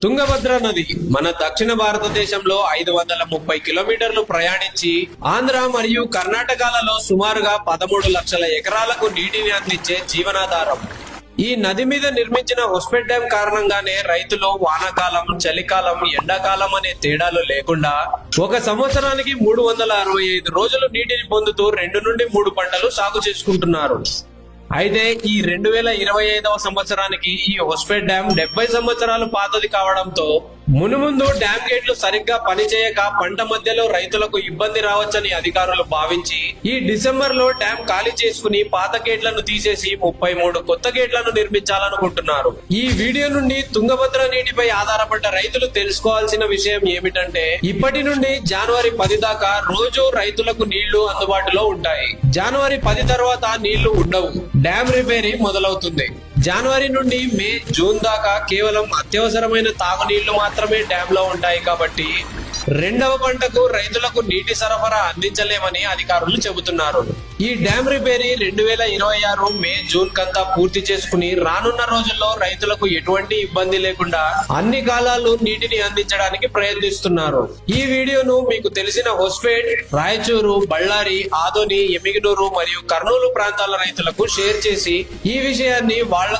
తుంగభద్ర నది మన దక్షిణ భారతదేశంలో 530 కిలోమీటర్లు ప్రయాణించి ఆంధ్ర మరియు కర్ణాటకలలో సుమారుగా 13 లక్షల ఎకరాలకు నీటిని అందించే జీవనాధారం. ఈ నది మీద నిర్మించిన హొస్పేట్ డ్యాం కారణంగానే రైతులు వానాకాలం, చలికాలం, ఎండాకాలం అనే తేడాలు లేకుండా ఒక సంవత్సరానికి 365 రోజులు నీటిని పొందుతూ 2 నుండి 3 పంటలు సాగు చేసుకుంటున్నారు. అయితే ఈ 2025వ సంవత్సరానికి ఈ హొస్పేట్ డ్యాం 70 సంవత్సరాలు పాతది కావడంతో మునుముందు డ్యాం గేట్లు సరిగ్గా పనిచేయక పంట మధ్యలో రైతులకు ఇబ్బంది రావచ్చని అధికారులు భావించి ఈ డిసెంబర్ లో డ్యాం ఖాళీ చేసుకుని పాత గేట్లను తీసేసి 33 కొత్త గేట్లను నిర్మించాలనుకుంటున్నారు. ఈ వీడియో నుండి తుంగభద్ర నీటిపై ఆధారపడ్డ రైతులు తెలుసుకోవాల్సిన విషయం ఏమిటంటే, ఇప్పటి నుండి జనవరి 10 దాకా రోజు రైతులకు నీళ్లు అందుబాటులో ఉంటాయి. జనవరి 10 తర్వాత నీళ్లు ఉండవు. డ్యాం రిపేరింగ్ మొదలవుతుంది. జనవరి నుండి మే, జూన్ దాకా కేవలం అత్యవసరమైన తాగునీళ్లు మాత్రమే డ్యాం లో ఉంటాయి. కాబట్టి రెండవ పంటకు రైతులకు నీటి సరఫరా అందించలేమని అధికారులు చెబుతున్నారు. ఈ డ్యాం రిపేరీ 2026 మే, జూన్ కంతా పూర్తి చేసుకుని రానున్న రోజుల్లో రైతులకు ఎటువంటి ఇబ్బంది లేకుండా అన్ని కాలాలు నీటిని అందించడానికి ప్రయత్నిస్తున్నారు. ఈ వీడియోను మీకు తెలిసిన హొస్పేట్, రాయచూరు, బళ్ళారి, ఆదోని, ఎమిగినూరు మరియు కర్నూలు ప్రాంతాల రైతులకు షేర్ చేసి ఈ విషయాన్ని వాళ్ళ